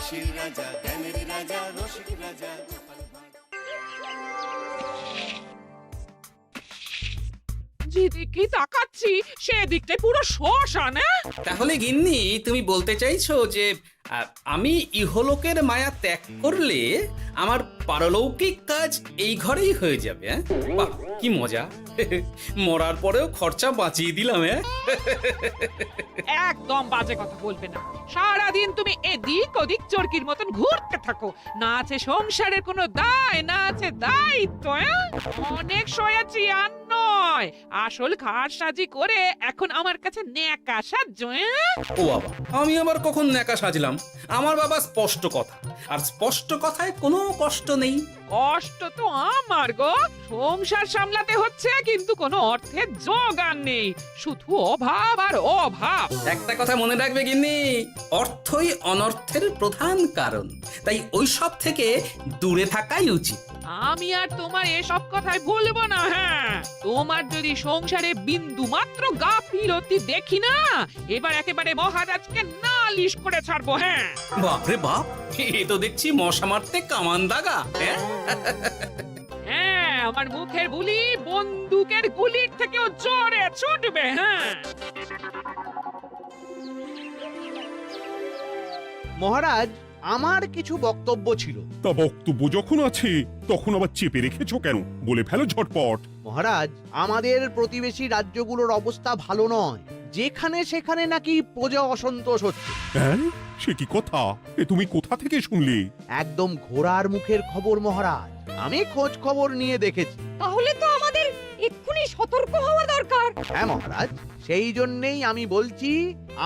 হাসির রাজা, জ্ঞানের রাজা, রসিক রাজা গোপাল ভাঁড়। যেদিকে তাকাচ্ছি সেদিকটাই পুরো শ্মশান। তাহলে গিন্নি তুমি বলতে চাইছো যে আমি ইহলোকের মায়া ত্যাগ করলে আমার পারলৌকিক কাজ এই ঘরেই হয়ে যাবে? বাহ, কি মজা! মরার পরেও খরচা বাঁচিয়ে দিলাম। একদম বাজে কথা বলবে না। সারাদিন তুমি এদিক ওদিক চরকির মতন ঘুরতে থাকো, না আছে সংসারের কোনো দায়, না আছে দায়িত্ব। অনেক সয়াছি আর নয়, আসল ঘাট সাজি করে এখন আমার কাছে ন্যাকা সাহায্য। ও বাবা, আমি আবার কখন ন্যাকা সাজলাম? আমার বাবা স্পষ্ট কথা, আর স্পষ্ট কথায় কোনো কষ্ট নেই। কষ্ট তো আমার গো, সংসার সামলাতে হচ্ছে কিন্তু কোনো অর্থের জোগান নেই, শুধু অভাব আর অভাব। একটা কথা মনে রাখবে গিন্নি, অর্থই অনর্থের প্রধান কারণ, তাই ওইসব থেকে দূরে থাকাই উচিত। আমি আর তোমার এসব কথাই বলবো না। হ্যাঁ, তোমার যদি সংসারে বিন্দু মাত্র গাফিলতি দেখি না, এবার একেবারে মহারাজকে নালিশ করে ছাড়বো। হ্যাঁ, বাপরে বাপ, এ তো দেখছি মশা মারতে কামান দাগা। হ্যাঁ, আমার মুখের বুলি বন্দুকের গুলির থেকেও জোরে ছুটবে। হ্যাঁ, মহারাজ, আমার কিছু বক্তব্য ছিল। তা বক্তব্য যখন আছে তখন আবার চেপে রেখেছো কেন? বলে ফেলো ঝটপট। মহারাজ, আমাদের প্রতিবেশী রাজ্যগুলোর অবস্থা ভালো নয়, যেখানে সেখানে নাকি প্রজা অসন্তোষ হচ্ছে। হ্যাঁ, সে কি কথা? এ তুমি কোথা থেকে শুনলে? একদম ঘোড়ার মুখের খবর মহারাজ, আমি খোঁজ খবর নিয়ে দেখেছি। তাহলে তো আমাদের এক্ষুনি সতর্ক হওয়া দরকার। হ্যাঁ মহারাজ, সেই জন্যেই আমি বলছি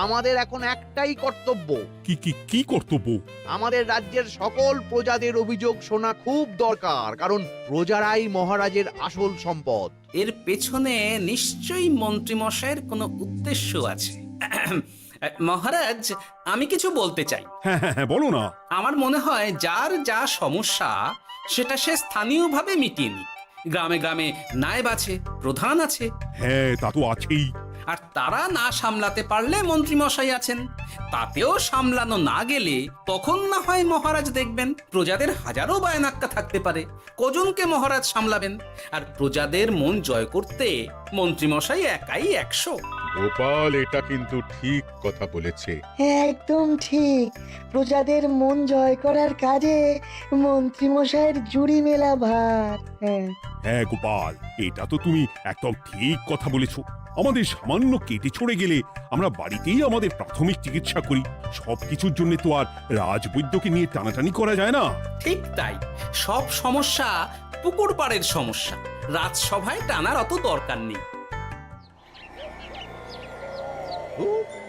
আমাদের এখন একটাই কর্তব্য। কি কি কি কর্তব্য? আমাদের রাজ্যের সকল প্রজাদের অভিযোগ শোনা খুব দরকার, কারণ প্রজারাই মহারাজের আসল সম্পদ। এর পেছনে নিশ্চয়ই মন্ত্রীমশাইয়ের কোনো উদ্দেশ্য আছে। মহারাজ, আমি কিছু বলতে চাই। হ্যাঁ হ্যাঁ হ্যাঁ, বলো না। আমার মনে হয় যার যা সমস্যা সেটা সে স্থানীয়ভাবে মিটিয়ে নিক। গ্রামে গ্রামে নায়েব আছে, প্রধান আছে, হ্যাঁ, তা তো আছেই। আর তারা না সামলাতে পারলে মন্ত্রীমশাই আছেন। তাতেও সামলানো না গেলে তখন না হয় মহারাজ দেখবেন। প্রজাদের হাজারো বায়নাক্কা থাকতে পারে, কজনকে মহারাজ সামলাবেন? আর প্রজাদের মন জয় করতে মন্ত্রীমশাই একাই 100। গোপাল এটা কিন্তু ঠিক কথা বলেছে। একদম ঠিক। প্রজাদের মন জয় করার কাজে মন্ত্রীমশাইয়ের জুড়ি মেলা ভার। হ্যাঁ, হ্যাঁ গোপাল, এটা তো তুমি একদম ঠিক কথা বলেছো। আমাদের সামান্য কেটে ছড়ে গেলে আমরা বাড়িতেই আমাদের প্রাথমিক চিকিৎসা করি। সবকিছুর জন্য তো আর রাজবৈদ্যকে নিয়ে টানাটানি করা যায় না। ঠিক তাই, সব সমস্যা পুকুর পাড়ের সমস্যা, রাজসভায় টানার অত দরকার নেই।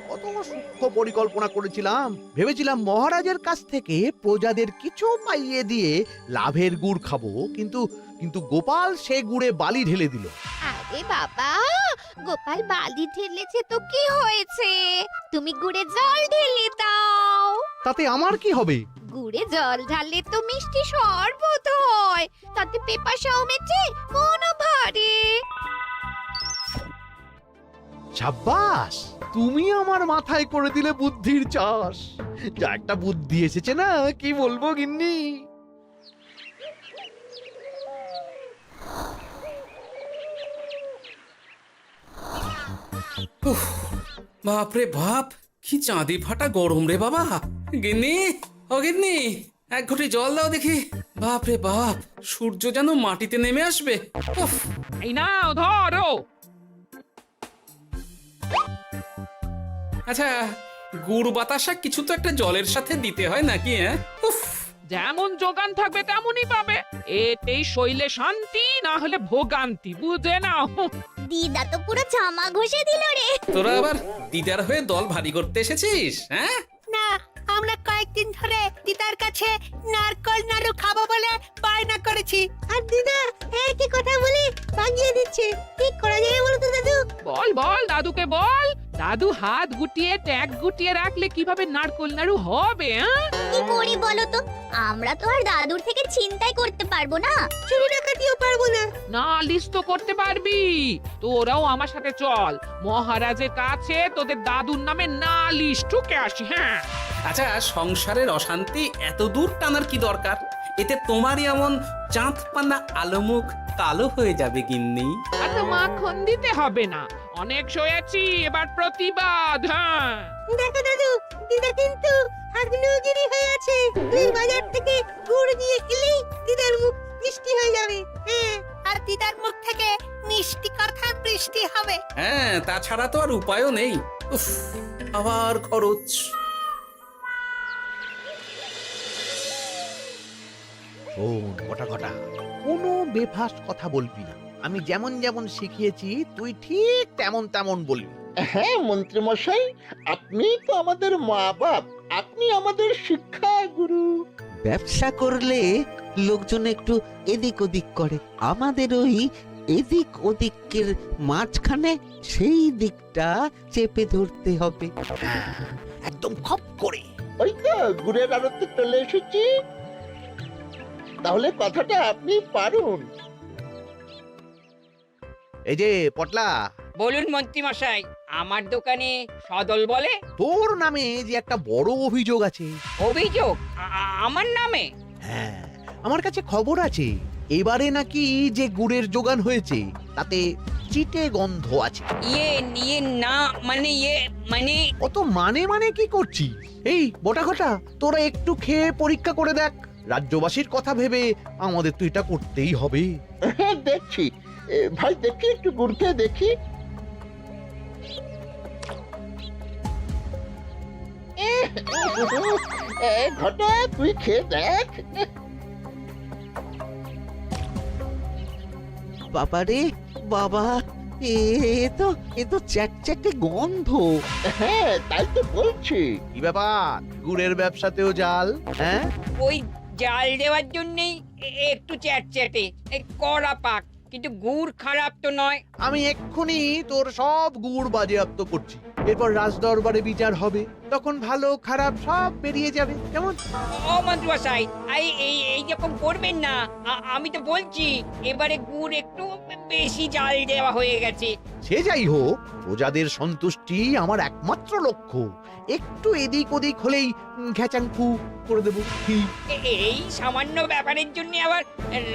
কত সূক্ষ্ম পরিকল্পনা করেছিলাম। ভেবেছিলাম মহারাজের কাছ থেকে প্রজাদের কিছু পাইয়ে দিয়ে লাভের গুড় খাবো, কিন্তু কিন্তু গোপাল সে গুড়ে বালি ঢেলে দিল। আরে বাবা, গোপাল বালি ঢেলেছে তো কি হয়েছে? তুমি গুড়ে জল ঢেলে দাও। তাতে আমার কি হবে? গুড়ে জল ঢাললে তো মিষ্টি শরবত হয়, তাতে পেপাসাও মেটে, মনও ভরে। সাব্বাস, তুমি আমার মাথায় করে দিলে বুদ্ধির চাষ। যা একটা বুদ্ধি এসেছে না, কি বলবো গিন্নি। বাপরে বাপ, কি চাঁদি ফাটা গরম রে বাবা। গিন্নি, ও গিন্নি, এক ঘটি জল দাও দেখি। বাপরে বাপ, সূর্য যেন মাটিতে নেমে আসবে। উফ, এই নাও ধরো। আচ্ছা, গুড় বাতাসা কিছু তো একটা জলের সাথে দিতে হয় নাকি? উফ, যেমন যোগান থাকবে তেমনই পাবে। এতেই শৈলে শান্তি, না হলে ভোগান্তি, বুঝে নাও। দিদা তো পুরো জামা ঘষে দিল রে। তোরা আবার দিদার হয়ে দল ভারী করতে এসেছিস? হ্যাঁ, না, আমরা কয়েকদিন ধরে দিদার কাছে নারকল নাড়ু খাবো বলে বায়না করেছি। আর দিদা একই কথা বলে ভাঙিয়ে দিচ্ছে। কি করা যায় বলো তো দাদু? বল বল, দাদুকে বল, দাদু হাত গুটিয়ে ট্যাগ গুটিয়ে রাখলে কিভাবে নারকোল নাড়ু হবে? কি করি বলো তো, আমরা তো আর দাদুর থেকে চিন্তাই করতে পারবো না। চুরি ডাকাতিও পারবো না। নালিশ তো করতে পারবি, তোরাও আমার সাথে চল, মহারাজের কাছে তোদের দাদুর নামে নালিশ ঠুকে আসি। হ্যাঁ, আচ্ছা, সংসারের অশান্তি এত দূর টানার কি দরকার? এতে তোমারই এমন চাঁদপানা আলোমুখ কালো হয়ে যাবে গিন্নি। এত মাখন দিতে হবে না, অনেক সয়েছি, এবার প্রতিবাদ। হ্যাঁ, দেখো দাদু, দিদা কিন্তু আগ্নেয়গিরি হয়ে আছে। তুই বাজার থেকে গুড় নিয়ে এলেই দিদার মুখ মিষ্টি হয়ে যাবে। হ্যাঁ, আর দিদার মুখ থেকে মিষ্টি কথা বৃষ্টি হবে। হ্যাঁ, তাছাড়া তো আর উপায়ও নেই। উফ, আবার খরচ। শোন কটা কটা, কোনো বেফাস কথা বলবি না। আমি যেমন যেমন শিখিয়েছি তুই ঠিক তেমন তেমন বলবি। হ্যাঁ মন্ত্রী মশাই, আপনি তো আমাদের মা বাপ, আপনি আমাদের শিক্ষা গুরু। ব্যবসা করলে লোকজন একটু এদিক ওদিক করে, আমাদের ওই এদিক ওদিকের মাঝখানে সেই দিকটা চেপে ধরতে হবে। হ্যাঁ, একদম খপ করে। ওই তো গুড়ের আড়তে চলে এসেছি, তাহলে কথাটা আপনি পারুন। এই যে পটলা, বলুন মন্ত্রী মশাই, আমার দোকানে সদল বলে তোর নামে যে একটা বড় অভিযোগ আছে। অভিযোগ আমার নামে? হ্যাঁ, আমার কাছে খবর আছে, এবারে নাকি যে গুড়ের যোগান হয়েছে তাতে চিটে গন্ধ আছে। ইয়ে না, মানে অত মানে কি করছি? এই বটা ঘটা, তোরা একটু খেয়ে পরীক্ষা করে দেখ। রাজ্যবাসীর কথা ভেবে আমাদের তো এটা করতেই হবে। হ্যাঁ দেখছি, ভাই দেখি, একটু গুড় খেয়ে দেখি। ঘটা, তুই খেয়ে দেখ। বাবারে বাবা, এ তো চ্যাটচ্যাটে গন্ধ। হ্যাঁ তাই তো বলছি। কি ব্যাপার, গুড়ের ব্যবসাতেও জাল? হ্যাঁ, ওই জাল দেওয়ার জন্যই একটু চ্যাটচ্যাটে, কড়া পাক, কিন্তু গুড় খারাপ তো নয়। আমি এক্ষুনি তোর সব গুড় বাজেয়াপ্ত করছি, এরপর রাজদরবারে বিচার হবে, তখন ভালো খারাপ সব বেরিয়ে যাবে। কেমন? ও মন্ত্রী মশাই, এই রকম করবেন না। আমি তো বলছি এবারে গুড় একটু বেশি জাল দেওয়া হয়ে গেছে। সে যাই হোক, প্রজাদের সন্তুষ্টি আমার একমাত্র লক্ষ্য। একটু এদিক ওদিক হলেই ঘ্যাচাংফু করে দেবো। কি এই সামান্য ব্যাপারের জন্য আবার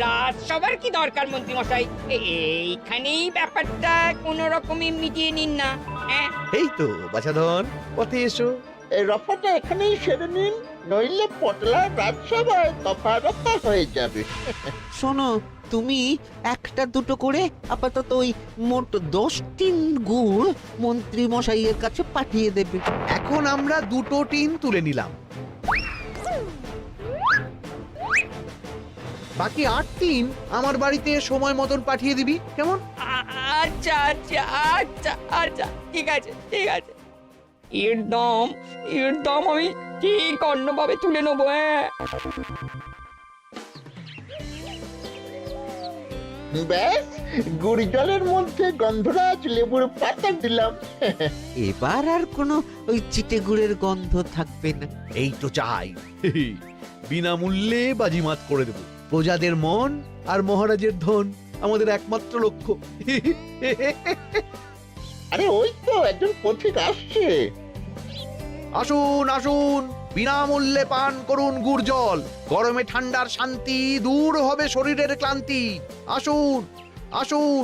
রাজসভার কি দরকার মন্ত্রী মশাই? এইখানেই ব্যাপারটা কোনো রকমই মিটিয়ে নিন না। হ্যাঁ, এই তো বাছাধন, পথে এসো। এই রফাটা এখানেই সেরে নিন, নইলে পটলা রাজসভায় দফা রফা হয়ে যাবে। শোনো, তুমি একটা দুটো করে আপাতত ওই মোট 10 টিন গুড় মন্ত্রী মশাইয়ের কাছে পাঠিয়ে দেবে। এখন আমরা 2 টিন তুলে নিলাম, বাকি 8 টিন আমার বাড়িতে সময় মতন পাঠিয়ে দিবি। কেমন? আচ্ছা আচ্ছা আচ্ছা আচ্ছা, ঠিক আছে ঠিক আছে। এর দাম আমি ঠিক অন্যভাবে তুলে নেবো। হ্যাঁ, ব্যাস, গুড় জলের মধ্যে গন্ধরাজ লেবুর পাতা দিলাম। এবার আর কোনো ওই চিটে গুড়ের গন্ধ থাকবে না। এই তো চাই, বিনামূল্যে বাজিমাত করে দেব। প্রজাদের মন আর মহারাজের ধন আমাদের একমাত্র লক্ষ্য। আরে ওই তো একজন পথিক আসছে। আসুন আসুন, বিনামূল্যে পান করুন গুড় জল। গরমে ঠান্ডার শান্তি, দূর হবে শরীরের ক্লান্তি। আসুন আসুন।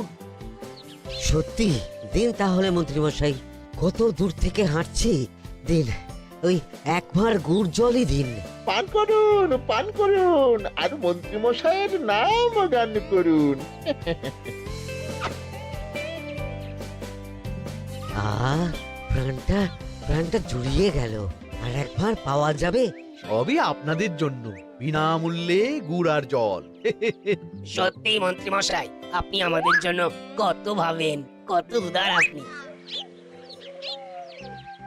সত্যি দিন তাহলে মন্ত্রী মশাই, কত দূর থেকে হাঁটছি, দিন ওই একবার গুড় জলই দিন। পান করুন, আর মন্ত্রী মশাইয়ের নাম গান করুন। প্রাণটা জুড়িয়ে গেল। আর একবার পাওয়া যাবে? সবই আপনাদের জন্য, বিনামূল্যে গুড় আর জল। সত্যি মন্ত্রী মশাই, আপনি আমাদের জন্য কত ভাবেন, কত উদার আপনি।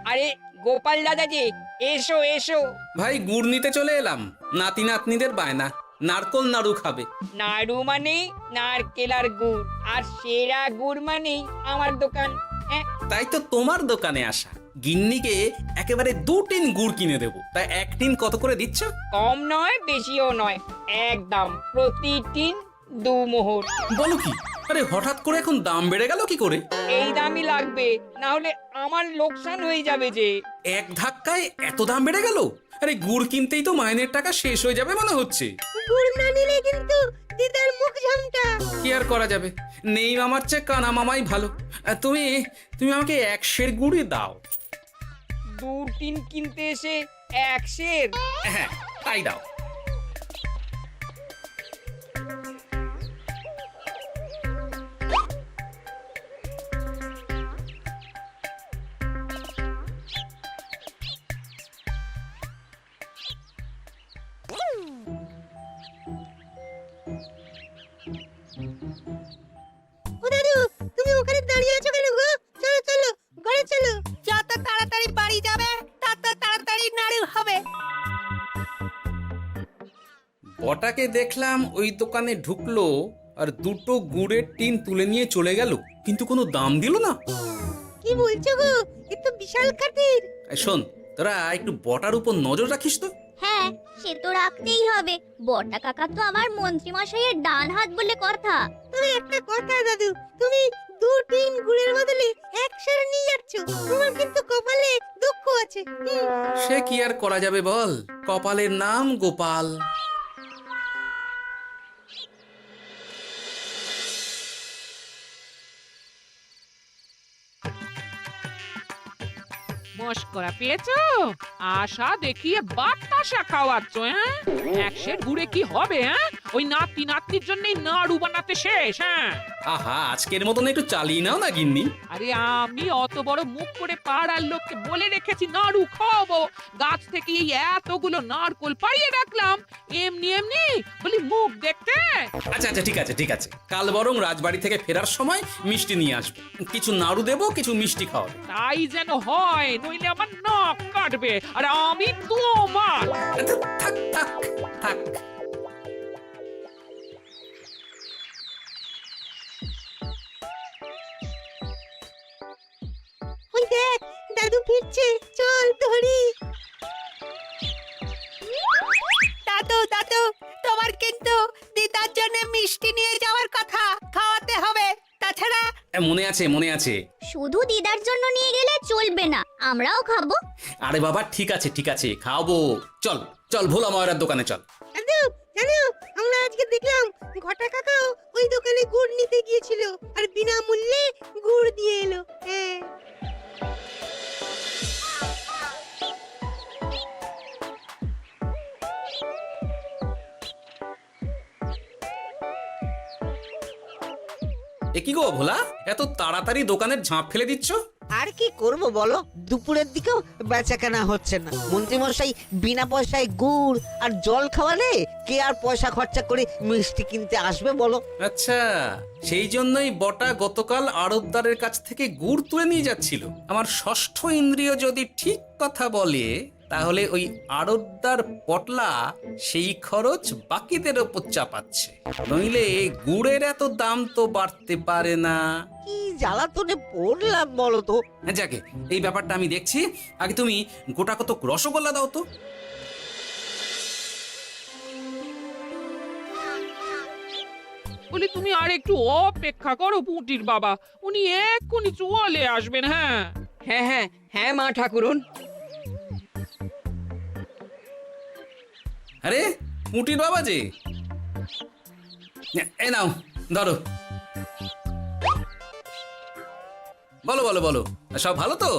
আরে গোপাল দাদা যে, এসো এসো। ভাই, গুড় নিতে চলে এলাম। নাতি নাতনিদের বায়না, নারকোল নাড়ু খাবে। নাড়ু মানে নারকেল আর গুড়, আর সেরা গুড় মানেই আমার দোকান। তাই তো তোমার দোকানে আসা। গিন্নিকে একেবারে 2 টিন গুড় কিনে দেবো, তাই 1 টিন কত করে দিচ্ছ? কম নয় বেশিও নয়, একদম প্রতি টিন 2 মোহর। বলো কি? আরে হঠাৎ করে এখন দাম বেড়ে গেল কি করে? এই দামই লাগবে, না হলে আমার লোকসান হয়ে যাবে যে। এক ধাক্কায় এত দাম বেড়ে গেল? আরে গুড় কিনতেই তো মাইনের টাকা শেষ হয়ে যাবে মনে হচ্ছে। গুড় না নিলে কিন্তু দিদার মুখ ঝামটা। কি আর করা যাবে, নেই মামার চেয়ে কানা মামাই ভালো। তুমি তুমি আমাকে 1 সের গুড়ই দাও। 2 টিন কিনতে এসে 1 সের? হ্যাঁ, তাই দাও। ও দাদু, তুমি ওখানে দাঁড়িয়ে আছো কেন গো? চলো চলো, ঘরে চলো। যত তাড়াতাড়ি বাড়ি যাবে তত তাড়াতাড়ি নাড়ু হবে। বটাকে দেখলাম ওই দোকানে ঢুকলো আর 2টো গুড়ের টিন তুলে নিয়ে চলে গেল, কিন্তু কোনো দাম দিল না। কি বলছো গো? এ তো বিশাল খাতির। শোন, তোরা একটু বটার উপর নজর রাখিস তো। হ্যাঁ, সে তো রাখতেই হবে। বড়টা কাকা তো আমার মন্ত্রী মশাইয়ের ডান হাত বলে কথা। তবে একটা কথা দাদু, তুমি 2 টিন গুড়ের বদলে 1 সের নিয়ে যাচ্ছ। তোমার কিন্তু কপালে দুঃখ আছে। সে কি আর করা যাবে বল, কপালের নাম গোপাল। মস্করা পেয়েছো? আশা দেখিয়ে বাতাসা খাওয়াচ্ছ, হ্যাঁ? 1 সের গুড়ে কি হবে, হ্যাঁ? ওই নাতি নাতনির জন্যই নাড়ু বানাতে শেষ, হ্যাঁ? আহা, আজকের মতন একটু চালিয়ে নাও না গিন্নি। আরে আমি অত বড় মুখ করে পাড়ার লোককে বলে রেখেছি নাড়ু খাওয়াবো, গাছ থেকে এই এতগুলো নারকোল পাড়িয়ে রাখলাম, এমনি এমনি বলি মুখ দেখতে। আচ্ছা আচ্ছা, ঠিক আছে ঠিক আছে, কাল বরং রাজবাড়ি থেকে ফেরার সময় মিষ্টি নিয়ে আসবো। কিছু নাড়ু দেবো, কিছু মিষ্টি খাওয়াবো। তাই যেন হয়, নইলে আমার নাক কাটবে আর আমি তোমার। আচ্ছা, থাক থাক থাক। ওই দেখ, দাদু ফিরছে, চল ধরি। দাদু দাদু, তোমার কিন্তু দিদার জন্য মিষ্টি নিয়ে যাওয়ার কথা, খাওয়াতে হবে, তাছাড়া। মনে আছে মনে আছে। শুধু দিদার জন্য নিয়ে গেলে চলবে না, আমরাও খাবো। আরে বাবা, ঠিক আছে ঠিক আছে, খাওয়াবো। চল চল, ভোলা ময়রার দোকানে চল। দাদু জানো, আমরা আজকে দেখলাম ঘটা কাকাও ওই দোকানে গুড় নিতে গিয়েছিল আর বিনামূল্যে গুড় দিয়ে এলো। হ্যাঁ, এ কি গো ভোলা, এত তাড়াতাড়ি দোকানের ঝাঁপ ফেলে দিচ্ছ? আর কি করব বলো, দুপুরের দিকেও বেচা কেনা হচ্ছে না। মন্ত্রীমশাই বিনা পয়সায় গুড় আর জল খাওয়ালে কে আর পয়সা খরচা করে মিষ্টি কিনতে আসবে বলো? আচ্ছা, সেই জন্যই বটা গতকাল আড়তদারের কাছ থেকে গুড় তুলে নিয়ে যাচ্ছিল। আমার ষষ্ঠ ইন্দ্রিয় যদি ঠিক কথা বলে, তাহলে ওই আড়তদার পটলা সেই খরচ বাকিদের ওপর চাপাচ্ছে। নইলে গুড়ের এত দাম তো বাড়তে পারে না। কি জ্বালাতনে পড়লাম বলো তো। যাকে, এই ব্যাপারটা আমি দেখছি। আগে তুমি গোটা কত রসগোল্লা দাও তো। বলি তুমি আর একটু অপেক্ষা করো পুঁটির বাবা, উনি এক্ষুনি চলে আসবেন। হ্যাঁ হ্যাঁ হ্যাঁ হ্যাঁ মা ঠাকুরন। আরে পুঁটির বাবা যে, এ নাও ধরো। বলো বলো বলো, সব ভালো তো?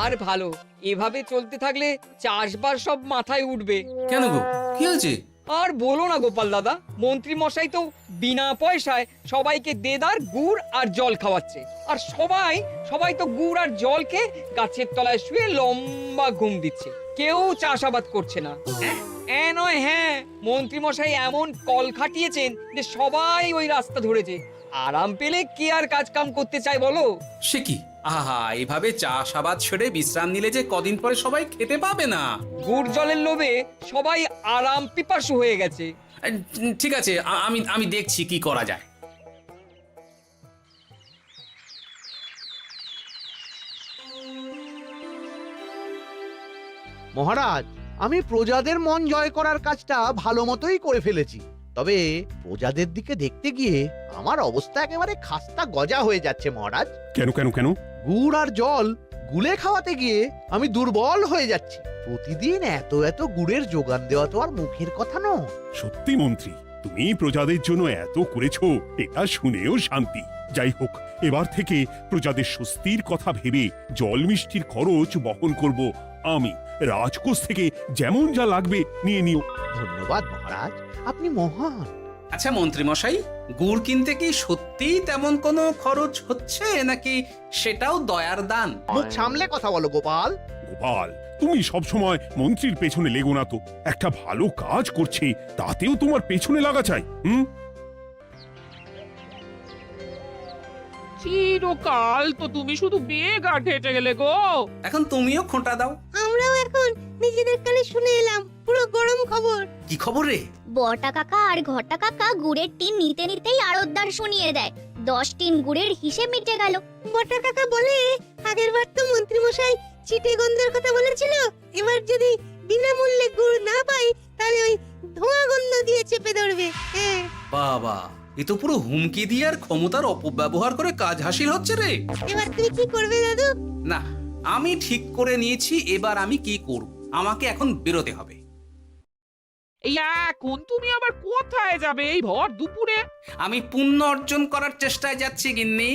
আর ভালো, এভাবে চলতে থাকলে চাষবাস সব মাথায় উঠবে। কেন গো, কি হয়েছে? আর বলো না গোপাল দাদা, মন্ত্রী মশাই তো বিনা পয়সায় সবাইকে দেদার গুড় আর জল খাওয়াচ্ছে। আর সবাই তো গুড় আর জলকে গাছের তলায় শুয়ে লম্বা ঘুম দিচ্ছে, কেউ চাষাবাদ করছে না। নয়, হ্যাঁ, মন্ত্রী মশাই এমন কল খাটিয়েছেন যে সবাই ওই রাস্তা ধরেছে। আরাম পেলে কে আর কাজ কাম করতে চায় বলো? সে কি, আহা, এভাবে চাষাবাদ ছেড়ে বিশ্রাম নিলে যে কদিন পরে সবাই খেতে পাবে না। গুড় জলের লোভে সবাই আরাম পিপাসু হয়ে গেছে। ঠিক আছে, আমি দেখছি কি করা যায়। মহারাজ, আমি প্রজাদের মন জয় করার কাজটা ভালো মতোই করে ফেলেছি, তবে প্রজাদের দিকে দেখতে গিয়ে আমার অবস্থা একেবারে খাস্তা গজা হয়ে যাচ্ছে মহারাজ। কেন কেন কেন? গুড় আর জল গুলে খাওয়াতে গিয়ে আমি দুর্বল হয়ে যাচ্ছি। প্রতিদিন এত এত গুড়ের যোগান দেওয়া তো আর মুখের কথা নয়। সত্যি মন্ত্রী, তুমি প্রজাদের জন্য এত করেছো, এটা শুনেও শান্তি। যাই হোক, এবার থেকে প্রজাদের স্বস্তির কথা ভেবে জল মিষ্টির খরচ বহন করব আমি। রাজকোষ থেকে যেমন যা লাগবে নিয়ে নিও। ধন্যবাদ মহারাজ, আপনি মহান। আচ্ছা মন্ত্রী মশাই, গুড় কিনতে কি সত্যি তেমন কোনো খরচ হচ্ছে নাকি সেটাও দয়ার দান? মুখ সামলে কথা বলো গোপাল। গোপাল, তুমি সবসময় মন্ত্রীর পেছনে লেগো না তো। একটা ভালো কাজ করছে তাতেও তোমার পেছনে লাগা চাই। চিরকাল তো তুমি শুধু বেগার ঘেটে গেলে গো। এখন তুমিও খোঁটা দাও। আমরাও এখন নিজেদের কানে শুনে এলাম পুরো গরম খবর। কি খবর রে? বটা কাকা আর ঘটা কাকা গুড়ের টিন নিতে নিতেই আড়তদার শুনিয়ে দেয় 10 টিন গুড়ের হিসেব মিটে গেল। বটা কাকা বলে, আগের বার তো মন্ত্রী মশাই চিটে গন্ধের কথা বলেছিল, এবার যদি বিনামূল্যে গুড় না পাই তাহলে ওই ধোঁয়া গন্ধ দিয়ে চেপে ধরবে। হ্যাঁ বাবা, এ তো পুরো হুমকি দিয়ে আর ক্ষমতার অপব্যবহার করে কাজ হাসিল হচ্ছে রে। এবার তুমি কি করবে দাদু? না, আমি ঠিক করে নিয়েছি এবার আমি কি করব। আমাকে এখন বেরোতে হবে। এই এখন তুমি আবার কোথায় যাবে এই ভর দুপুরে? আমি পুণ্য অর্জন করার চেষ্টায় যাচ্ছি গিন্নি।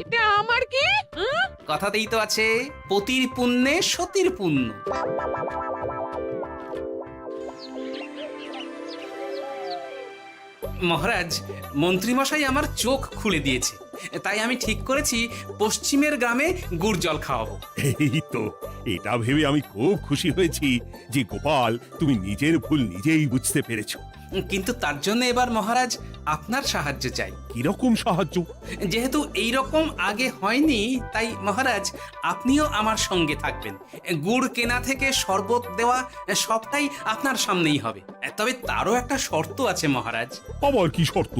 এটা আমার কি? কথাতেই তো আছে, পতির পুণ্যে সতীর পুণ্য। মহারাজ, মন্ত্রীমশাই আমার চোখ খুলে দিয়েছে, তাই আমি ঠিক করেছি পশ্চিমের গ্রামে গুড় জল খাওয়াবো। এই তো, এটা ভেবে আমি খুব খুশি হয়েছি যে গোপাল, তুমি নিজের ভুল নিজেই বুঝতে পেরেছো। কিন্তু তার জন্য এবার মহারাজ আপনার সাহায্য চাই। কিরকম সাহায্য? যেহেতু এই রকম আগে হয়নি, তাই মহারাজ আপনিও আমার সঙ্গে থাকবেন। গুড় কেনা থেকে শরবত দেওয়া সবটাই আপনার সামনেই হবে। তবে তারও একটা শর্ত আছে মহারাজ। আবার কি শর্ত?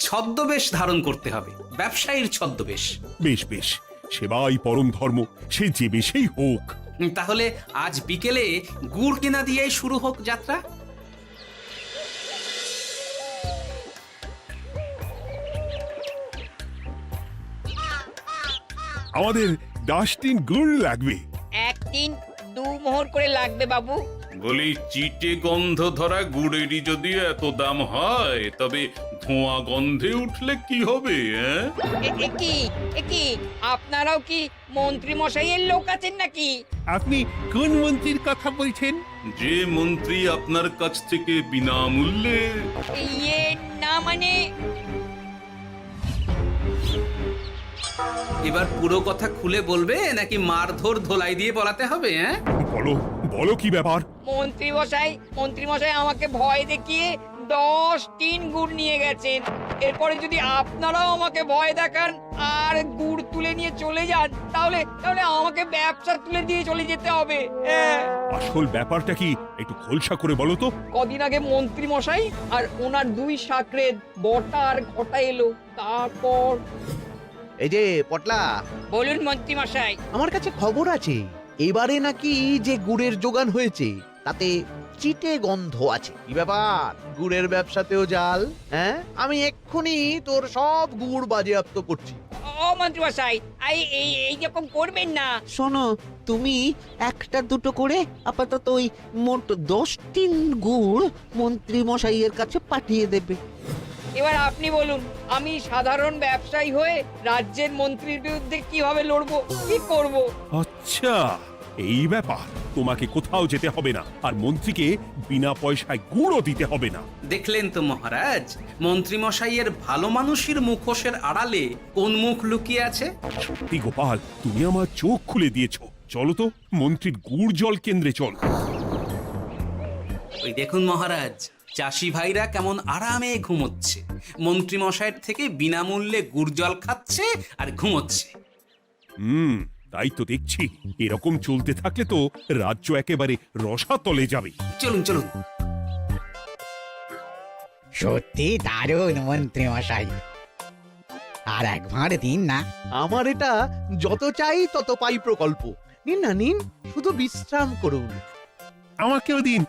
ছদ্মবেশ ধারণ করতে হবে, ব্যবসায়ীর ছদ্মবেশ। বেশ বেশ, সেবাই পরম ধর্ম, সে যে বেশেই হোক। তাহলে আজ বিকেলে গুড় কেনা দিয়েই শুরু হোক যাত্রা। আমাদের 10 টিন গুড় লাগবে। 1 টিন 2 মোহর করে লাগবে বাবু। বলি, চিটে গন্ধ ধরা গুড়েরই যদি এত দাম হয়, তবে ধোঁয়া গন্ধে উঠলে কি হবে? কি আপনারাও কি মন্ত্রী মশাইয়ের লোক আছেন নাকি? আপনি কোন মন্ত্রীর কথা বলছেন? যে মন্ত্রী আপনার কাছ থেকে বিনামূল্যে। ইয়ে না মানে, এবার পুরো কথা খুলে বলবে নাকি মারধর ধোলাই দিয়ে বলাতে হবে? বলো বলো, কি ব্যাপার? মন্ত্রী মশাই আমাকে ভয় দেখিয়ে 10 টিন গুড় নিয়ে গেছেন। এরপরে যদি আপনারাও আমাকে ভয় দেখান আর গুড় তুলে নিয়ে চলে যান, তাহলে আমাকে ব্যবসা তুলে দিয়ে চলে যেতে হবে। আসল ব্যাপারটা কি একটু খোলসা করে বলো তো। কদিন আগে মন্ত্রী মশাই আর ওনার 2 সাকরেদ বটা আর ঘটা এলো, তারপর। এই যে পটলা, বলুন মন্ত্রী মশাই। আমার কাছে খবর আছে এবারে নাকি যে গুড়ের যোগান হয়েছে তাতে চিটে গন্ধ আছে। কি ব্যাপার, গুড়ের ব্যবসাতেও জাল? হ্যাঁ, আমি এক্ষুনি তোর সব গুড় বাজেয়াপ্ত করছি। ও মন্ত্রী মশাই, এই রকম করবেন না। শোনো, তুমি 1-2 করে আপাতত ওই মোট 10 টিন গুড় মন্ত্রী মশাইয়ের কাছে পাঠিয়ে দেবে। এবার আপনি বলুন, আমি সাধারণ ব্যবসায়ী হয়ে রাজ্যের মন্ত্রীর বিরুদ্ধে কিভাবে লড়বো, কি করব? আচ্ছা, এই ব্যাপার। তোমাকে কোথাও যেতে হবে না, আর মন্ত্রীকে বিনা পয়সায় গুড়ও দিতে হবে না। দেখলেন তো মহারাজ, মন্ত্রী মশাইয়ের ভালো মানুষের মুখোশের আড়ালে কোন মুখ লুকিয়ে আছে। সত্যি গোপাল, তুমি আমার চোখ খুলে দিয়েছো। চলো তো মন্ত্রীর গুড় জল কেন্দ্রে চল। ওই দেখুন মহারাজ, চাষি ভাইরা কেমন আরামে ঘুমোচ্ছে, মন্ত্রী মশাইয়ের থেকে বিনামূল্যে গুড় জল খাচ্ছে আর ঘুমোচ্ছে। তাই তো দেখছি। এরকম চলতে থাকলে তো রাজ্য একেবারে রসাতলে যাবে। চলুন চলুন। সত্যি দারুণ মন্ত্রী মশাই, আর একবার দিন না। আমার এটা যত চাই তত পাই প্রকল্প। নিন না নিন, শুধু বিশ্রাম করুন। আমাকেও দিন,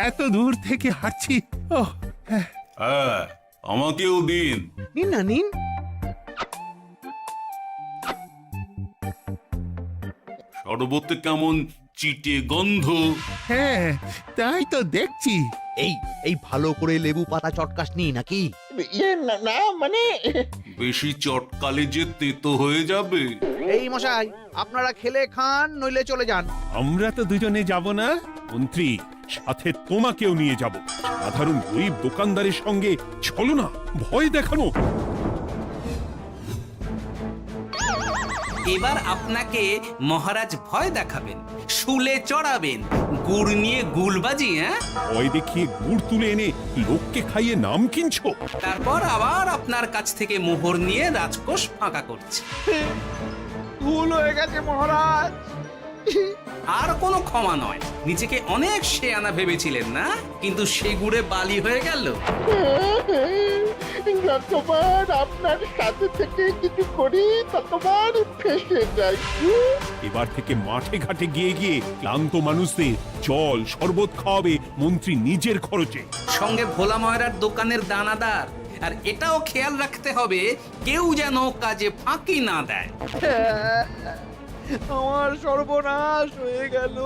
এত দূর থেকে হাঁটছি। ওহ, হ্যাঁ। হ্যাঁ, আমাকেও দিন। নিন না নিন। শরবতে কেমন চিটে গন্ধ। হ্যাঁ, তাই তো দেখছি। এই এই ভালো করে লেবু পাতা চটকাসনি নাকি? ইয়ে না না, মানে বেশি চটকালে যে তেতো হয়ে যাবে। এই মশাই, আপনারা খেলে খান, নইলে চলে যান। আমরা তো দুজনে যাব না মন্ত্রী, সাথে তোমাকেও নিয়ে যাব। সাধারণ গরিব দোকানদারের সঙ্গে চলো না, ভয় দেখানো। এবার আপনাকে মহারাজ ভয় দেখাবেন, শুলে চড়াবেন, গুড় নিয়ে গুলবাজি। হ্যাঁ, ভয় দেখিয়ে গুড় তুলে এনে লোককে খাইয়ে নাম কিনছো। তারপর আবার আপনার কাছ থেকে মোহর নিয়ে রাজকোষ ফাঁকা করছে। ভুল হয়ে গেছে মহারাজ। আর কোনো ক্ষমা নয়। নিজেকে অনেক শেয়ানা ভেবেছিলেন না, কিন্তু সে গুড়ে বালি হয়ে গেল। যতবার আপনার সাথে থেকে কিছু করি ততবার ফেসে যাই। এবার থেকে মাঠে ঘাটে গিয়ে গিয়ে ক্লান্ত মানুষদের জল শরবত খাওয়াবে মন্ত্রী নিজের খরচে। সঙ্গে ভোলা ময়রার দোকানের দানাদার। আর এটাও খেয়াল রাখতে হবে, কেউ যেন কাজে ফাঁকি না দেয়। আমার সর্বনাশ হয়ে গেল।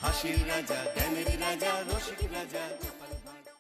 হাসির রাজা জ্ঞানের রাজা রসিক রাজা গোপাল ভাঁড়।